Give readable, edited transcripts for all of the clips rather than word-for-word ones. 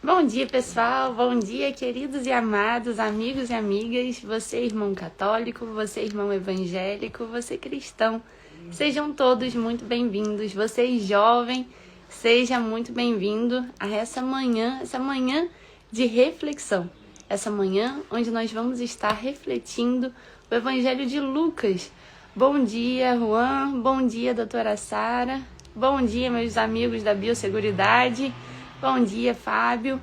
Bom dia, pessoal. Bom dia, queridos e amados, amigos e amigas. Você, irmão católico, você, irmão evangélico, você, cristão. Sejam todos muito bem-vindos. Você, jovem, seja muito bem-vindo a essa manhã de reflexão. Essa manhã onde nós vamos estar refletindo o Evangelho de Lucas. Bom dia, Juan. Bom dia, doutora Sara. Bom dia, meus amigos da Biosseguridade. Bom dia, Fábio.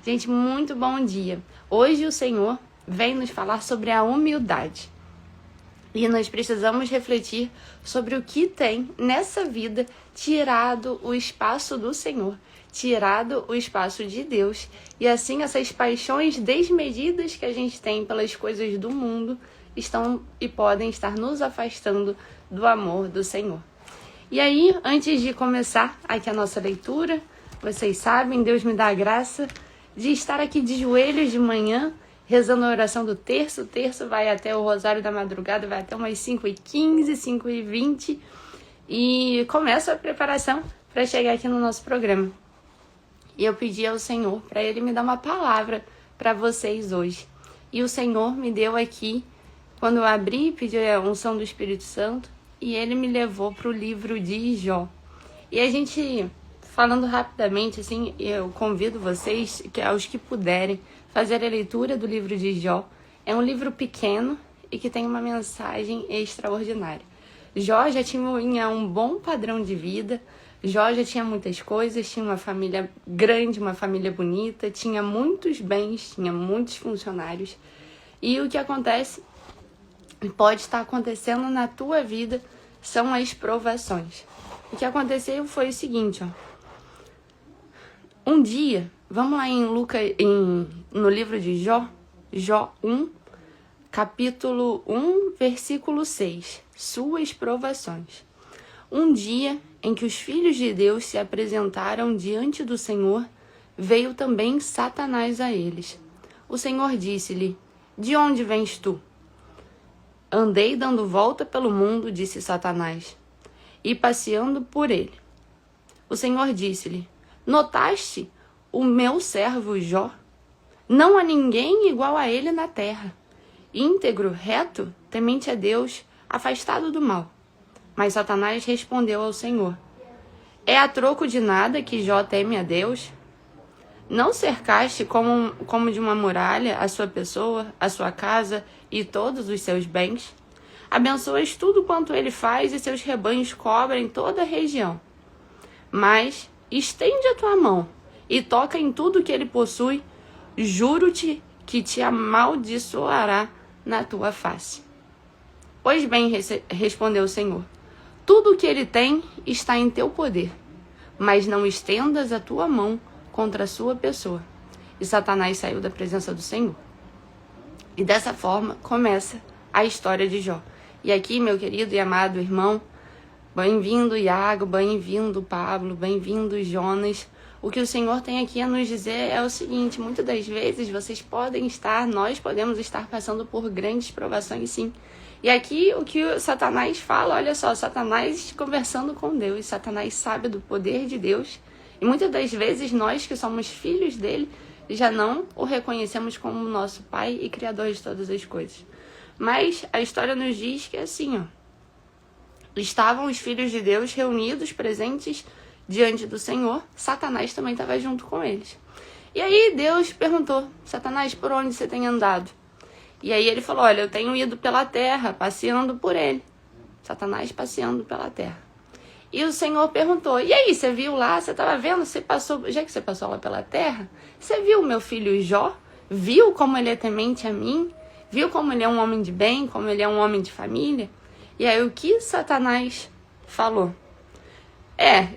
Gente, muito bom dia. Hoje o Senhor vem nos falar sobre a humildade. E nós precisamos refletir sobre o que tem nessa vida tirado o espaço do Senhor, tirado o espaço de Deus. E assim essas paixões desmedidas que a gente tem pelas coisas do mundo estão e podem estar nos afastando do amor do Senhor. E aí, antes de começar aqui a nossa leitura, vocês sabem, Deus me dá a graça de estar aqui de joelhos de manhã, rezando a oração do terço. O terço vai até o Rosário da Madrugada, vai até umas 5h15, 5h20. E começo a preparação para chegar aqui no nosso programa. E eu pedi ao Senhor para Ele me dar uma palavra para vocês hoje. E o Senhor me deu aqui, quando eu abri, pedi a unção do Espírito Santo, e Ele me levou para o livro de Jó. E a gente... Falando rapidamente, assim, eu convido vocês, aos que puderem, fazer a leitura do livro de Jó. É um livro pequeno e que tem uma mensagem extraordinária. Jó já tinha um bom padrão de vida, Jó já tinha muitas coisas, tinha uma família grande, uma família bonita, tinha muitos bens, tinha muitos funcionários. E o que acontece, pode estar acontecendo na tua vida, são as provações. O que aconteceu foi o seguinte, ó. Um dia, vamos lá no livro de Jó, Jó 1, capítulo 1, versículo 6, suas provações. Um dia em que os filhos de Deus se apresentaram diante do Senhor, veio também Satanás a eles. O Senhor disse-lhe, de onde vens tu? Andei dando volta pelo mundo, disse Satanás, e passeando por ele. O Senhor disse-lhe, notaste o meu servo Jó? Não há ninguém igual a ele na terra. Íntegro, reto, temente a Deus, afastado do mal. Mas Satanás respondeu ao Senhor, é a troco de nada que Jó teme a Deus? Não cercaste como de uma muralha a sua pessoa, a sua casa e todos os seus bens? Abençoas tudo quanto ele faz e seus rebanhos cobrem toda a região. Mas estende a tua mão e toca em tudo que ele possui, juro-te que te amaldiçoará na tua face. Pois bem, respondeu o Senhor, tudo o que ele tem está em teu poder, mas não estendas a tua mão contra a sua pessoa. E Satanás saiu da presença do Senhor. E dessa forma começa a história de Jó. E aqui, meu querido e amado irmão, bem-vindo, Iago, bem-vindo, Pablo, bem-vindo, Jonas. O que o Senhor tem aqui a nos dizer é o seguinte, muitas das vezes nós podemos estar passando por grandes provações, sim. E aqui o que o Satanás fala, olha só, Satanás conversando com Deus, Satanás sabe do poder de Deus. E muitas das vezes nós que somos filhos dele, já não o reconhecemos como nosso Pai e Criador de todas as coisas. Mas a história nos diz que é assim, ó. Estavam os filhos de Deus reunidos, presentes diante do Senhor. Satanás também estava junto com eles. E aí Deus perguntou, Satanás, por onde você tem andado? E aí ele falou, olha, eu tenho ido pela terra, passeando por ele. Satanás passeando pela terra. E o Senhor perguntou, e aí, você viu lá, você estava vendo, já que você passou lá pela terra, você viu o meu filho Jó? Viu como ele é temente a mim? Viu como ele é um homem de bem, como ele é um homem de família? E aí o que Satanás falou?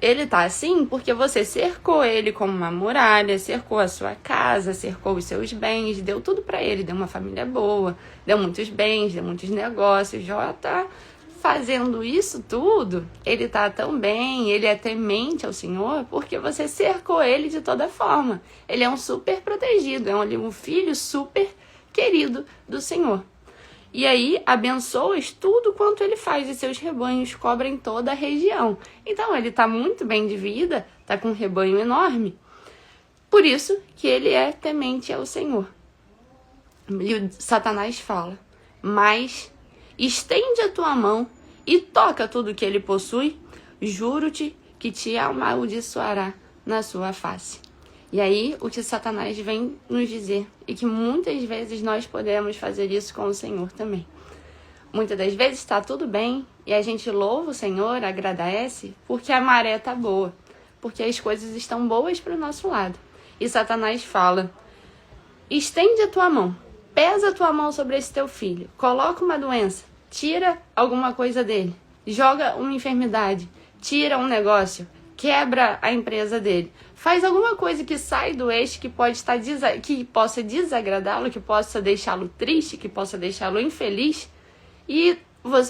Ele tá assim porque você cercou ele como uma muralha, cercou a sua casa, cercou os seus bens, deu tudo pra ele, deu uma família boa, deu muitos bens, deu muitos negócios. Jó tá fazendo isso tudo, ele tá tão bem, ele é temente ao Senhor porque você cercou ele de toda forma. Ele é um super protegido, é um filho super querido do Senhor. E aí, abençoas tudo quanto ele faz e seus rebanhos cobrem toda a região. Então, ele está muito bem de vida, está com um rebanho enorme. Por isso que ele é temente ao Senhor. E Satanás fala, mas estende a tua mão e toca tudo que ele possui, juro-te que te amaldiçoará na sua face. E aí, o que Satanás vem nos dizer, e que muitas vezes nós podemos fazer isso com o Senhor também. Muitas das vezes está tudo bem, e a gente louva o Senhor, agradece, porque a maré está boa, porque as coisas estão boas para o nosso lado. E Satanás fala, estende a tua mão, pesa a tua mão sobre esse teu filho, coloca uma doença, tira alguma coisa dele, joga uma enfermidade, tira um negócio, quebra a empresa dele, faz alguma coisa que sai do eixo, que possa desagradá-lo, que possa deixá-lo triste, que possa deixá-lo infeliz, e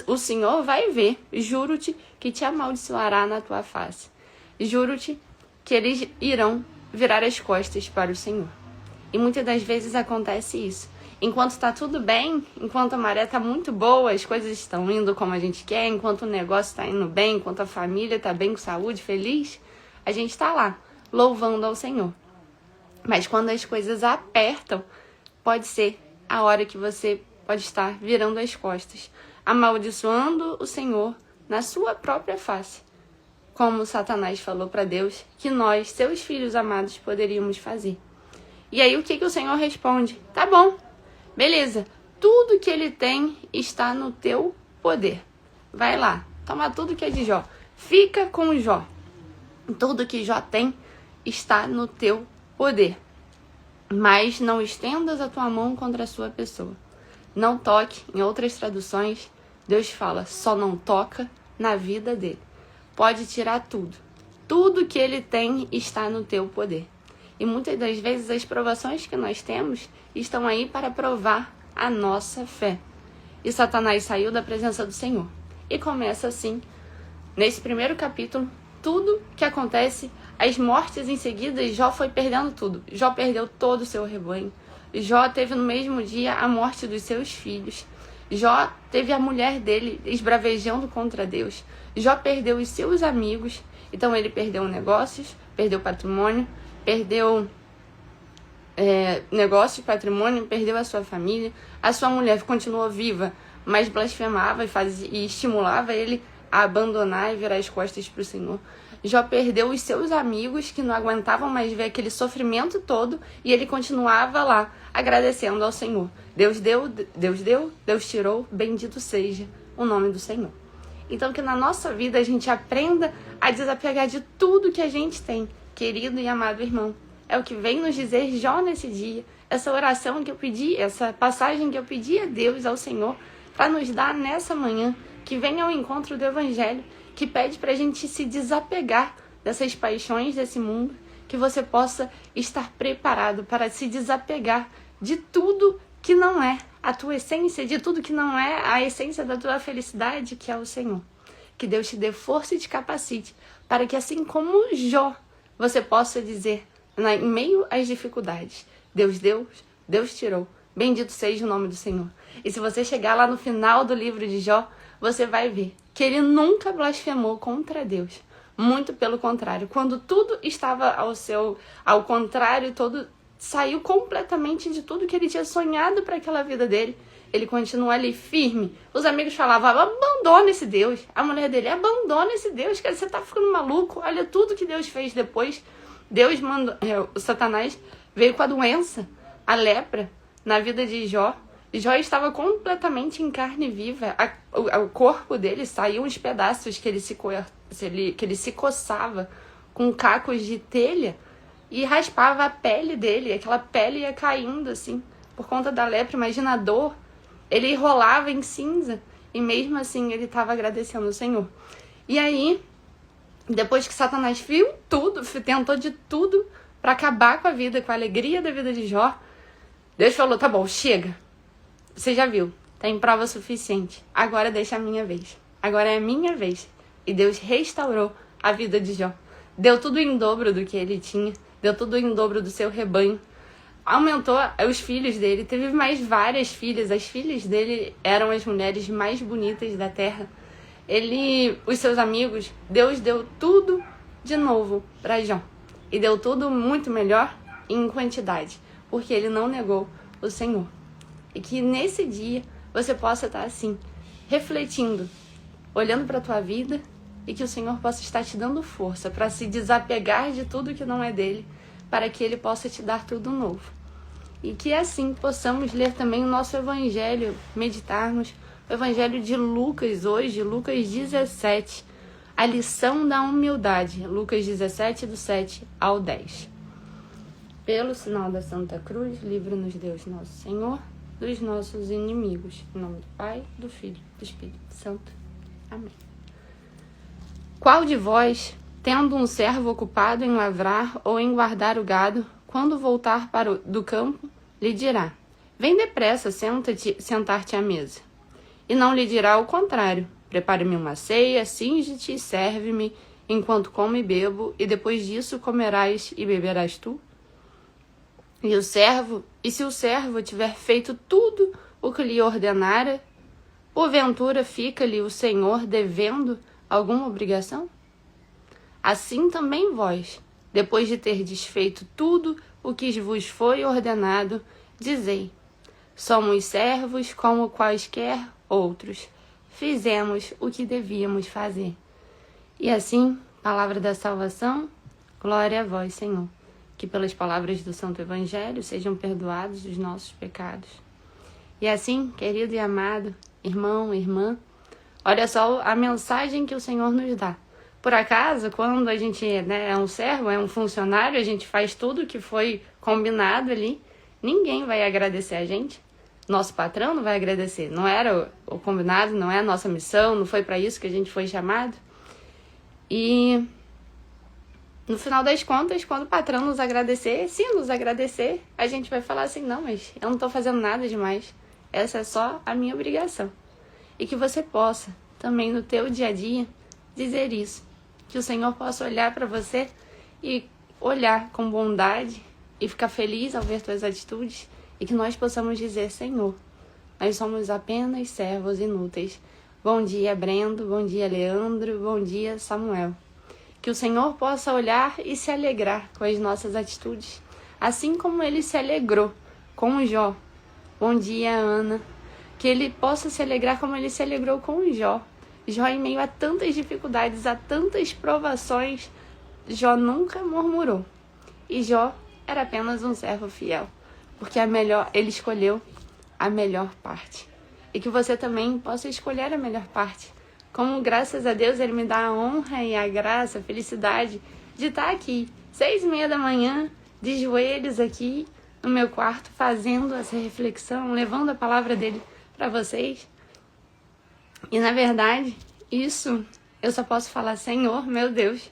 o Senhor vai ver, juro-te que te amaldiçoará na tua face. Juro-te que eles irão virar as costas para o Senhor. E muitas das vezes acontece isso. Enquanto está tudo bem, enquanto a maré está muito boa, as coisas estão indo como a gente quer, enquanto o negócio está indo bem, enquanto a família está bem, com saúde, feliz, a gente está lá, louvando ao Senhor. Mas quando as coisas apertam, pode ser a hora que você pode estar virando as costas, amaldiçoando o Senhor na sua própria face, como Satanás falou para Deus que nós, seus filhos amados, poderíamos fazer. E aí o que o Senhor responde? Tá bom, beleza, tudo que ele tem está no teu poder. Vai lá, toma tudo que é de Jó, fica com Jó. Tudo que Jó tem está no teu poder. Mas não estendas a tua mão contra a sua pessoa. Não toque, em outras traduções, Deus fala, só não toca na vida dele. Pode tirar tudo. Tudo que ele tem está no teu poder. E muitas das vezes as provações que nós temos estão aí para provar a nossa fé. E Satanás saiu da presença do Senhor. E começa assim, nesse primeiro capítulo, tudo que acontece, as mortes em seguida, Jó foi perdendo tudo. Jó perdeu todo o seu rebanho. Jó teve no mesmo dia a morte dos seus filhos. Jó teve a mulher dele esbravejando contra Deus. Jó perdeu os seus amigos. Então ele perdeu negócios, perdeu patrimônio, perdeu negócio, patrimônio, perdeu a sua família. A sua mulher continuou viva, mas blasfemava e estimulava ele a abandonar e virar as costas para o Senhor. Jó perdeu os seus amigos que não aguentavam mais ver aquele sofrimento todo e ele continuava lá agradecendo ao Senhor. Deus deu, Deus tirou, bendito seja o nome do Senhor. Então que na nossa vida a gente aprenda a desapegar de tudo que a gente tem, querido e amado irmão. É o que vem nos dizer Jó nesse dia, essa oração que eu pedi, essa passagem que eu pedi a Deus, ao Senhor, para nos dar nessa manhã, que vem ao encontro do Evangelho, que pede para a gente se desapegar dessas paixões desse mundo, que você possa estar preparado para se desapegar de tudo que não é a tua essência, de tudo que não é a essência da tua felicidade, que é o Senhor. Que Deus te dê força e te capacite, para que assim como Jó, você possa dizer, em meio às dificuldades, Deus deu, Deus tirou, bendito seja o nome do Senhor. E se você chegar lá no final do livro de Jó, você vai ver que ele nunca blasfemou contra Deus. Muito pelo contrário. Quando tudo estava ao contrário, todo saiu completamente de tudo que ele tinha sonhado para aquela vida dele. Ele continua ali firme. Os amigos falavam, abandona esse Deus. A mulher dele, abandona esse Deus, que você tá ficando maluco. Olha tudo que Deus fez depois. Deus mandou, o Satanás veio com a doença, a lepra, na vida de Jó. Jó estava completamente em carne viva. O corpo dele saiu uns pedaços que ele se coçava com cacos de telha e raspava a pele dele. Aquela pele ia caindo assim, por conta da lepra. Imagina a dor. Ele rolava em cinza e mesmo assim ele estava agradecendo ao Senhor. E aí, depois que Satanás viu tudo, tentou de tudo para acabar com a vida, com a alegria da vida de Jó, Deus falou, tá bom, chega. Você já viu, tem prova suficiente. Agora deixa a minha vez. Agora é a minha vez. E Deus restaurou a vida de Jó. Deu tudo em dobro do que ele tinha. Deu tudo em dobro do seu rebanho. Aumentou os filhos dele. Teve mais várias filhas. As filhas dele eram as mulheres mais bonitas da terra. Os seus amigos, Deus deu tudo de novo para Jó. E deu tudo muito melhor em quantidade, porque ele não negou o Senhor. E que nesse dia você possa estar assim, refletindo, olhando para a tua vida, e que o Senhor possa estar te dando força para se desapegar de tudo que não é dele, para que ele possa te dar tudo novo. E que assim possamos ler também o nosso Evangelho, meditarmos o Evangelho de Lucas hoje, Lucas 17, a lição da humildade, Lucas 17, do 7 ao 10. Pelo sinal da Santa Cruz, livra-nos Deus nosso Senhor dos nossos inimigos. Em nome do Pai, do Filho e do Espírito Santo. Amém. Qual de vós, tendo um servo ocupado em lavrar ou em guardar o gado, quando voltar do campo, lhe dirá: vem depressa, sentar-te à mesa. E não lhe dirá o contrário: prepare-me uma ceia, cinge-te e serve-me, enquanto como e bebo, e depois disso comerás e beberás tu? E se o servo tiver feito tudo o que lhe ordenara, porventura fica-lhe o Senhor devendo alguma obrigação? Assim também vós, depois de terdes feito tudo o que vos foi ordenado, dizei: somos servos como quaisquer outros, fizemos o que devíamos fazer. E assim, palavra da salvação, glória a vós, Senhor. Que pelas palavras do Santo Evangelho sejam perdoados os nossos pecados. E assim, querido e amado irmão, irmã, olha só a mensagem que o Senhor nos dá. Por acaso, quando a gente é um servo, é um funcionário, a gente faz tudo que foi combinado ali, ninguém vai agradecer a gente. Nosso patrão não vai agradecer. Não era o combinado, não é a nossa missão, não foi para isso que a gente foi chamado. E no final das contas, quando o patrão nos agradecer, se nos agradecer, a gente vai falar assim: não, mas eu não estou fazendo nada demais. Essa é só a minha obrigação. E que você possa, também no teu dia a dia, dizer isso. Que o Senhor possa olhar para você e olhar com bondade e ficar feliz ao ver tuas atitudes. E que nós possamos dizer: Senhor, nós somos apenas servos inúteis. Bom dia, Brendo. Bom dia, Leandro. Bom dia, Samuel. Que o Senhor possa olhar e se alegrar com as nossas atitudes, assim como ele se alegrou com o Jó. Bom dia, Ana. Que ele possa se alegrar como ele se alegrou com o Jó. Jó, em meio a tantas dificuldades, a tantas provações, Jó nunca murmurou. E Jó era apenas um servo fiel, porque ele escolheu a melhor parte. E que você também possa escolher a melhor parte. Como, graças a Deus, ele me dá a honra e a graça, a felicidade de estar aqui, 6:30 da manhã, de joelhos aqui no meu quarto, fazendo essa reflexão, levando a palavra dele para vocês. E, na verdade, isso eu só posso falar: Senhor, meu Deus,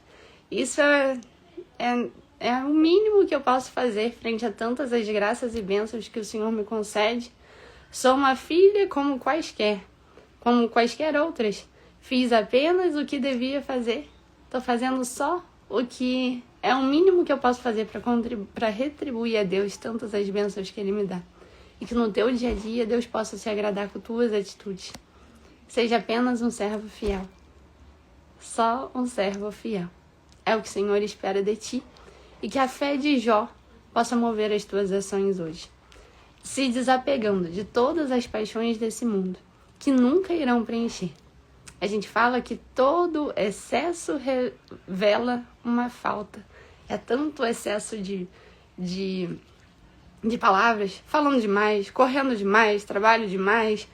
isso é o mínimo que eu posso fazer frente a tantas as graças e bênçãos que o Senhor me concede. Sou uma filha como quaisquer outras. Fiz apenas o que devia fazer. Estou fazendo só o que é o mínimo que eu posso fazer para retribuir a Deus tantas as bênçãos que Ele me dá. E que no teu dia a dia Deus possa se agradar com tuas atitudes. Seja apenas um servo fiel. Só um servo fiel. É o que o Senhor espera de ti. E que a fé de Jó possa mover as tuas ações hoje. Se desapegando de todas as paixões desse mundo, que nunca irão preencher. A gente fala que todo excesso revela uma falta. É tanto excesso de palavras, falando demais, correndo demais, trabalho demais,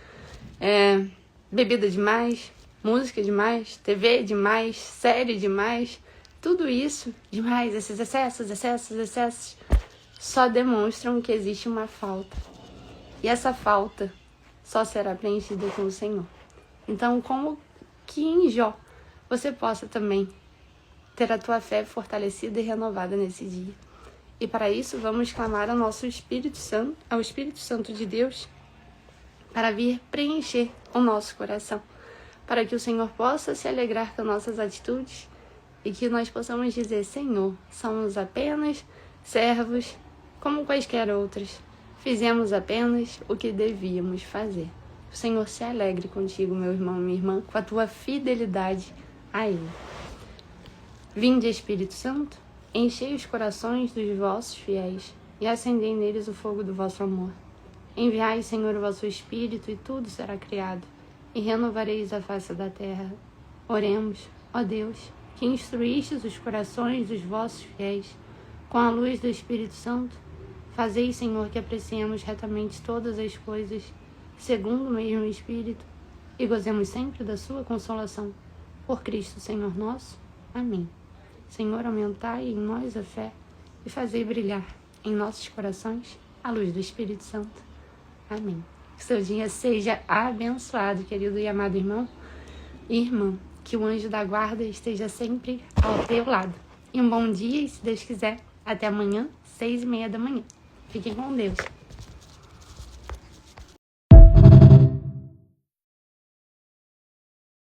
bebida demais, música demais, TV demais, série demais. Tudo isso demais, esses excessos, só demonstram que existe uma falta. E essa falta só será preenchida com o Senhor. Então, como que em Jó você possa também ter a tua fé fortalecida e renovada nesse dia. E para isso vamos clamar ao nosso Espírito Santo, ao Espírito Santo de Deus, para vir preencher o nosso coração, para que o Senhor possa se alegrar com nossas atitudes e que nós possamos dizer: Senhor, somos apenas servos como quaisquer outros. Fizemos apenas o que devíamos fazer. O Senhor se alegre contigo, meu irmão, minha irmã, com a tua fidelidade a Ele. Vinde, Espírito Santo, Enchei os corações dos vossos fiéis, e acendei neles o fogo do vosso amor. Enviai, Senhor, o vosso Espírito, e tudo será criado, e renovareis a face da terra. Oremos, ó Deus, que instruístes os corações dos vossos fiéis, com a luz do Espírito Santo. Fazei, Senhor, que apreciemos retamente todas as coisas, segundo o mesmo Espírito, e gozemos sempre da sua consolação. Por Cristo, Senhor nosso. Amém. Senhor, aumentai em nós a fé e fazei brilhar em nossos corações a luz do Espírito Santo. Amém. Que seu dia seja abençoado, querido e amado irmão e irmã. Que o anjo da guarda esteja sempre ao teu lado. E um bom dia e, se Deus quiser, até amanhã, 6:30 da manhã. Fiquem com Deus.